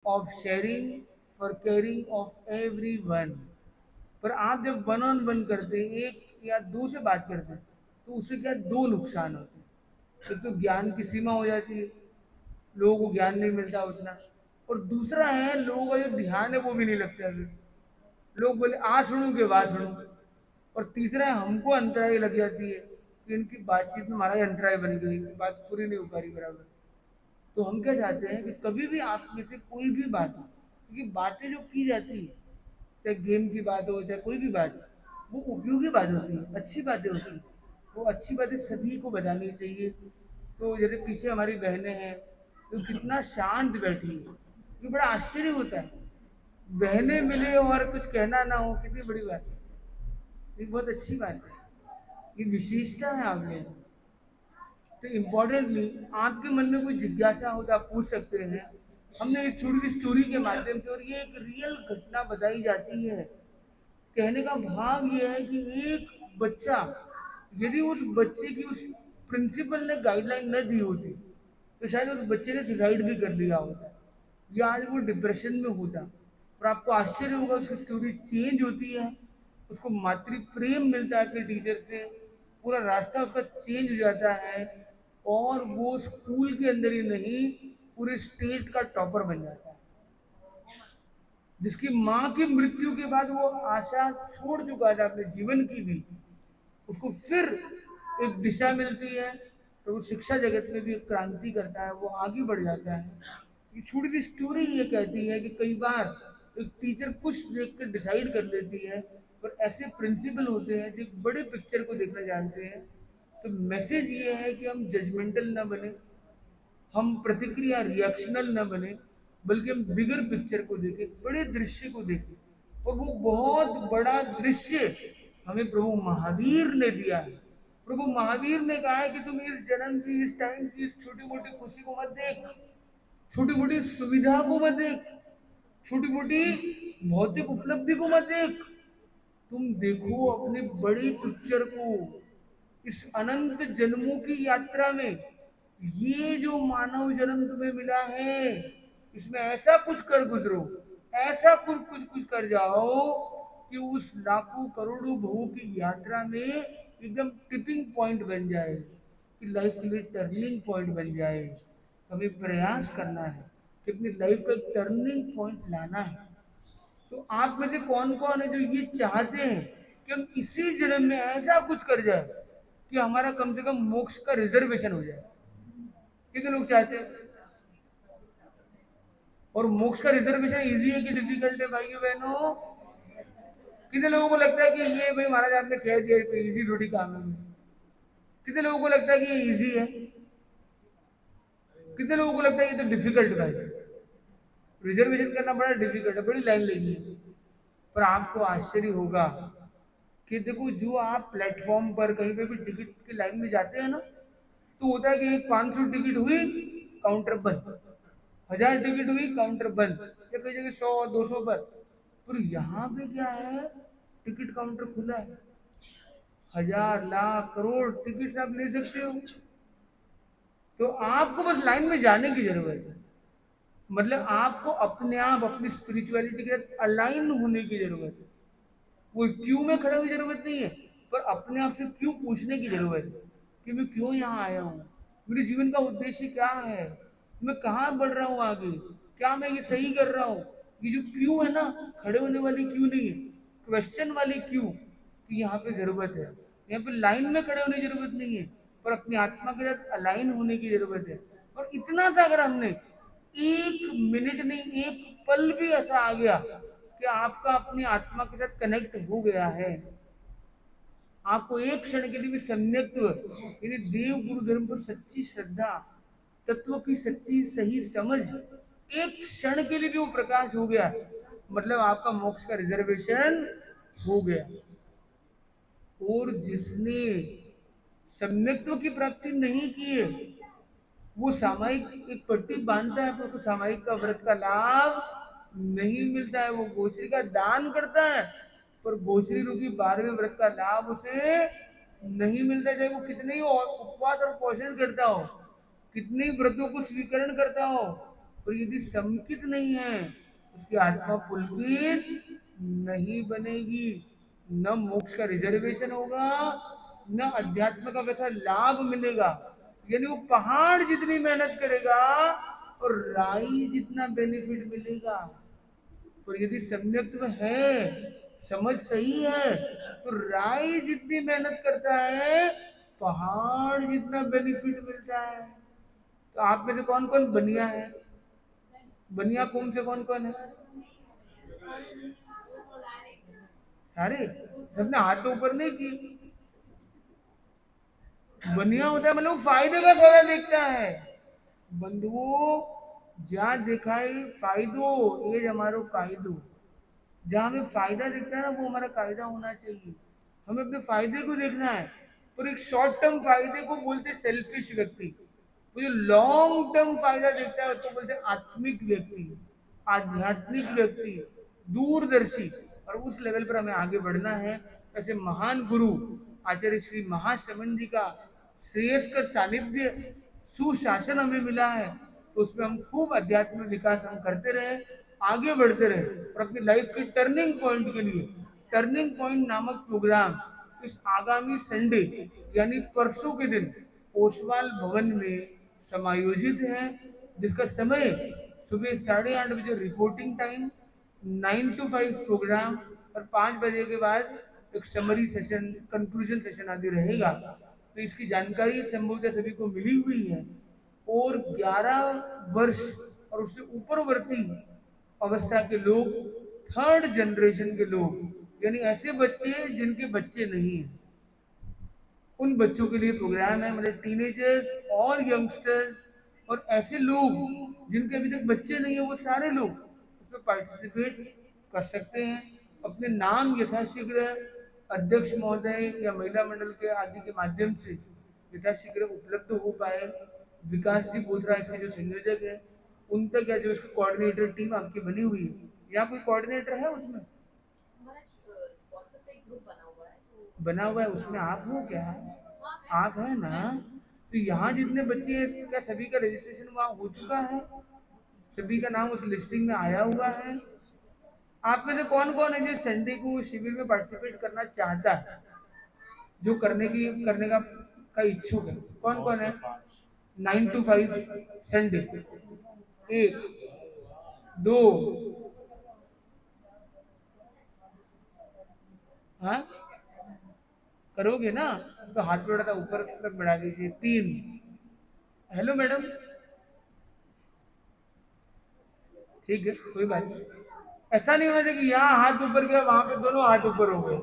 Of sharing for caring of every one. पर आप जब वन ऑन वन करते हैं, एक या दो से बात करते हैं, तो उससे क्या दो नुकसान होते हैं। एक तो ज्ञान की सीमा हो जाती है, लोगों को ज्ञान नहीं मिलता उतना। और दूसरा है, लोगों का जो ध्यान है वो भी नहीं लगता फिर। लोग बोले आ सुनू के वाह सुनू। और तीसरा है, हमको अंतराय लग जाती है कि इनकी बातचीत में हमारा अंतराय बन गई, बात पूरी नहीं हो पा रही बराबर। तो हम क्या चाहते हैं कि कभी भी आप में से कोई भी बात हो, क्योंकि बातें जो की जाती है, चाहे गेम की बात हो चाहे कोई भी बात हो, वो उपयोगी बात होती है, अच्छी बातें होती हैं। वो अच्छी बातें सभी को बतानी चाहिए। तो जैसे पीछे हमारी बहनें हैं, तो कितना शांत बैठी है, ये बड़ा आश्चर्य होता है। बहनें मिले और कुछ कहना ना हो, कितनी बड़ी बात है। ये बहुत अच्छी बात है, ये विशेषता है आप में। तो इम्पोर्टेंटली, आपके मन में कोई जिज्ञासा हो तो आप पूछ सकते हैं। हमने इस छोटी सी स्टोरी के माध्यम से, और ये एक रियल घटना बताई जाती है। कहने का भाव ये है कि एक बच्चा, यदि उस बच्चे की उस प्रिंसिपल ने गाइडलाइन न दी होती, तो शायद उस बच्चे ने सुसाइड भी कर लिया होता, या आज वो डिप्रेशन में होता। और आपको आश्चर्य होगा, उसकी स्टोरी चेंज होती है, उसको मातृ प्रेम मिलता है अपने टीचर से, पूरा रास्ता उसका चेंज हो जाता है, और वो स्कूल के अंदर ही नहीं, पूरे स्टेट का टॉपर बन जाता है। जिसकी माँ की मृत्यु के बाद वो आशा छोड़ चुका था अपने जीवन की भी, उसको फिर एक दिशा मिलती है, तो वो शिक्षा जगत में भी एक क्रांति करता है, वो आगे बढ़ जाता है। ये छोटी सी स्टोरी ये कहती है कि कई बार एक टीचर कुछ देख कर डिसाइड कर लेती है, पर ऐसे प्रिंसिपल होते हैं जो एक बड़े पिक्चर को देखना जानते हैं। तो मैसेज ये है कि हम जजमेंटल ना बने, हम प्रतिक्रिया रिएक्शनल न बने, बल्कि हम बिगर पिक्चर को देखें, बड़े दृश्य को देखें। और वो बहुत बड़ा दृश्य हमें प्रभु महावीर ने दिया है। प्रभु महावीर ने कहा है कि तुम इस जन्म की, इस टाइम की, इस छोटी मोटी खुशी को मत देख, छोटी मोटी सुविधा को मत देख, छोटी मोटी भौतिक उपलब्धि को मत देख। तुम देखो अपनी बड़ी पिक्चर को। इस अनंत जन्मों की यात्रा में ये जो मानव जन्म तुम्हें मिला है, इसमें ऐसा कुछ कर गुजरो, ऐसा कुछ कुछ कुछ कर जाओ कि उस लाखों करोड़ों भवों की यात्रा में एकदम टिपिंग पॉइंट बन जाए, कि लाइफ के लिए टर्निंग पॉइंट बन जाए। हमें प्रयास करना है कि अपनी लाइफ का टर्निंग पॉइंट लाना है। तो आप में से कौन कौन है जो ये चाहते हैं कि हम इसी जन्म में ऐसा कुछ कर जाए कि हमारा कम से कम मोक्ष का रिजर्वेशन हो जाए? कितने लोग चाहते हैं? और मोक्ष का रिजर्वेशन इजी है कि डिफिकल्ट है भाइयों बहनों? कितने लोगों को लगता है कि ये भाई महाराज आपने कह दिया इजी रोटी काम है? कितने लोगों को लगता है कि ये इजी है? कितने लोगों को लगता है ये तो डिफिकल्ट भाई, रिजर्वेशन करना बड़ा डिफिकल्ट है, बड़ी लाइन लगी है? पर आपको आश्चर्य होगा कि देखो, जो आप प्लेटफॉर्म पर कहीं पे भी टिकट की लाइन में जाते हैं ना, तो होता है कि एक 500 टिकट हुई, काउंटर बंद। 1000 टिकट हुई, काउंटर बंद। या कई जगह 100 200 पर यहाँ पे क्या है, टिकट काउंटर खुला है। 1000 लाख करोड़ टिकट आप ले सकते हो। तो आपको बस लाइन में जाने की जरूरत है। मतलब आपको अपने आप अपनी स्पिरिचुअलिटी के साथ अलाइन होने की जरूरत है। वो क्यों में खड़े होने की जरूरत नहीं है, पर अपने आप से क्यों पूछने की जरूरत है कि मैं क्यों यहाँ आया हूँ, मेरे जीवन का उद्देश्य क्या है, मैं कहाँ बढ़ रहा हूँ आगे, क्या मैं ये सही कर रहा हूँ। ये जो क्यों है ना, खड़े होने वाली क्यों नहीं है, क्वेश्चन वाली क्यों, कि यहाँ पे जरूरत है। यहाँ पे लाइन में खड़े होने की जरूरत नहीं है, पर अपनी आत्मा के साथ अलाइन होने की जरूरत है। और इतना सा अगर हमने एक मिनट नहीं, एक पल भी ऐसा आ गया कि आपका अपनी आत्मा के साथ कनेक्ट हो गया है, आपको एक क्षण के लिए भी सम्यक्त्व यानी देव गुरु धर्म पर सच्ची श्रद्धा, तत्व की सच्ची सही समझ, एक क्षण के लिए भी वो प्रकाश हो गया, मतलब आपका मोक्ष का रिजर्वेशन हो गया। और जिसने सम्यक्त्व की प्राप्ति नहीं की है, वो सामायिक एक पट्टी बांधता है, पर उसको सामायिक का व्रत का लाभ नहीं मिलता है। वो गोचरी का दान करता है, पर गोचरी रूपी 12वें व्रत का लाभ उसे नहीं मिलता, चाहे वो कितने ही उपवास और पोषण करता हो, कितने ही व्रतों को स्वीकरण करता हो, और यदि समकित नहीं है, उसकी आत्मा पुलकित नहीं बनेगी, न मोक्ष का रिजर्वेशन होगा, न अध्यात्म का वैसा लाभ मिलेगा। यानी वो पहाड़ जितनी मेहनत करेगा और राई जितना बेनिफिट मिलेगा। और यदि सम्यक्त्व है, समझ सही है, तो राई जितनी मेहनत करता है, पहाड़ जितना बेनिफिट मिलता है। तो आप में से कौन कौन बनिया है? बनिया कुंभ से कौन कौन है? सारे? सबने हाथ तो ऊपर नहीं की। बनिया होता है मतलब फायदे का सौदा देखता है। बंधुओं, जहाँ दिखाई फायदो ये हमारो कायदो, जहाँ हमें फायदा दिखता है ना, वो हमारा कायदा होना चाहिए। हमें अपने फायदे को देखना है। पर एक शॉर्ट टर्म फायदे को बोलते सेल्फिश व्यक्ति, वो जो लॉन्ग टर्म फायदा देखता है उसको बोलते आत्मिक व्यक्ति, आध्यात्मिक व्यक्ति, दूरदर्शी। और उस लेवल पर हमें आगे बढ़ना है। ऐसे महान गुरु आचार्य श्री महाश्रमण जी का श्रेयस्कर सानिध्य सुशासन हमें मिला है, तो उसमें हम खूब अध्यात्म विकास हम करते रहे, आगे बढ़ते रहे। और अपनी लाइफ के टर्निंग पॉइंट के लिए टर्निंग पॉइंट नामक प्रोग्राम इस आगामी संडे यानी परसों के दिन ओसवाल भवन में समायोजित है, जिसका समय सुबह 8:30 बजे रिपोर्टिंग टाइम, 9 to 5 प्रोग्राम, और 5 बजे के बाद एक समरी सेशन, कंक्लूजन सेशन आदि रहेगा। तो इसकी जानकारी संभवतः सभी को मिली हुई है। और 11 वर्ष और उससे ऊपरवर्ती अवस्था के लोग, थर्ड जनरेशन के लोग, यानी ऐसे बच्चे जिनके बच्चे नहीं हैं, उन बच्चों के लिए प्रोग्राम है। मतलब टीनेजर्स और यंगस्टर्स और ऐसे लोग जिनके अभी तक बच्चे नहीं है, वो सारे लोग उसमें पार्टिसिपेट कर सकते हैं। अपने नाम यथाशीघ्र अध्यक्ष महोदय या महिला मंडल के आदि के माध्यम से यथाशीघ्र उपलब्ध हो पाए। विकास जी बोथरा इसके जो संयोजक है, उन तक या जो इसकी कोऑर्डिनेटर टीम आपकी बनी हुई है, या कोई कोऑर्डिनेटर है उसमें? बना हुआ है, उसमें आप हो क्या? आप है ना? तो यहाँ जितने बच्चे हैं इसका सभी का रजिस्ट्रेशन वहाँ हो चुका है, सभी का नाम उस लिस्टिंग में आया हुआ है। आप में से कौन कौन है जो संडे को शिविर में पार्टिसिपेट करना चाहता है, जो करने का इच्छुक है? कौन कौन है? 9 to 5 संडे, 1 2, हाँ करोगे ना? तो हाथ थोड़ा सा ऊपर तक बढ़ा दीजिए। 3। हेलो मैडम, ठीक है, कोई बात नहीं। ऐसा नहीं होना चाहिए कि यहाँ हाथ ऊपर गया, वहां पे दोनों हाथ ऊपर हो गए,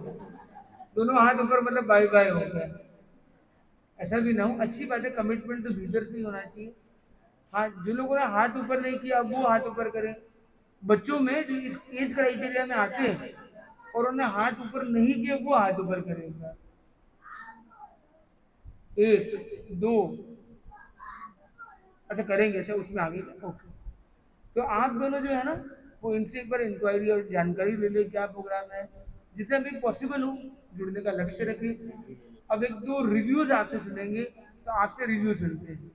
दोनों हाथ ऊपर मतलब बाय बाय हो गया। ऐसा भी ना हो, अच्छी बात है, कमिटमेंट तो भीतर से ही होना चाहिए। हाँ, जो लोगों ने हाथ ऊपर नहीं किया अब वो हाथ ऊपर करें। बच्चों में जो इस एज क्राइटेरिया में आते हैं और उन्हें हाथ ऊपर नहीं किया, वो हाथ ऊपर करेंगे। 1 2, अच्छा करेंगे, अच्छा उसमें आगे, ओके। तो आप दोनों जो है ना, वो इनसे एक बार इंक्वायरी और जानकारी ले ले क्या प्रोग्राम है, जितना भी पॉसिबल हो जुड़ने का लक्ष्य रखें। अब 1-2 रिव्यूज आपसे सुनेंगे, तो आपसे रिव्यू सुनते हैं।